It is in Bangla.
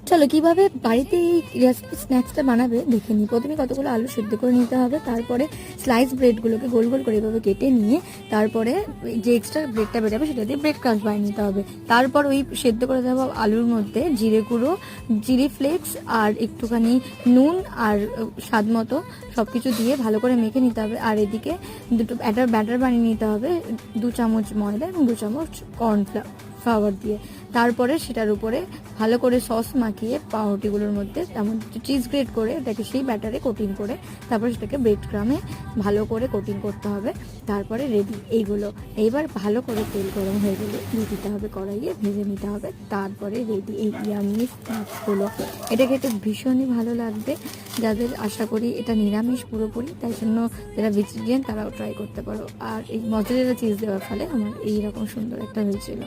চলো কিভাবে বাড়িতে এই রেসিপি স্ন্যাক্সটা বানাবে দেখে নিই। প্রথমে কতগুলো আলু সেদ্ধ করে নিতে হবে, তারপরে স্লাইস ব্রেডগুলোকে গোল গোল করে এভাবে কেটে নিয়ে তারপরে যে এক্সট্রা ব্রেডটা বেরোবে সেটা দিয়ে ব্রেড ক্রাঞ্চ বানিয়ে নিতে হবে। তারপর ওই সেদ্ধ করে দেওয়া আলুর মধ্যে জিরে গুঁড়ো, চিলি ফ্লেক্স আর একটুখানি নুন আর স্বাদ মতো সব কিছু দিয়ে ভালো করে মেখে নিতে হবে। আর এদিকে দুটো ব্যাটার বানিয়ে নিতে হবে, 2 চামচ ময়দা এবং 2 চামচ কর্নফ্লাওয়ার দিয়ে। তারপরে সেটার উপরে ভালো করে সস মাখিয়ে পাউরুটিগুলোর মধ্যে তেমন চিজ গ্রেট করে এটাকে সেই ব্যাটারে কোটিং করে তারপরে সেটাকে ব্রেড ক্রামে ভালো করে কোটিং করতে হবে। তারপরে রেডি এইগুলো। এইবার ভালো করে তেল গরম হয়ে গেলে দিয়ে দিতে হবে কড়াইয়ে, ভেজে নিতে হবে। তারপরে রেডি এই ইয়াম্মি স্ন্যাক্সগুলো। এটা খেতে ভীষণই ভালো লাগবে। যাদের আশা করি এটা নিরামিষ পুরোপুরি, তাই জন্য যারা ভেজিটেরিয়ান তারাও ট্রাই করতে পারো। আর এই মজারেলা চিজ দেওয়ার ফলে আমার এইরকম সুন্দর একটা হয়েছিল।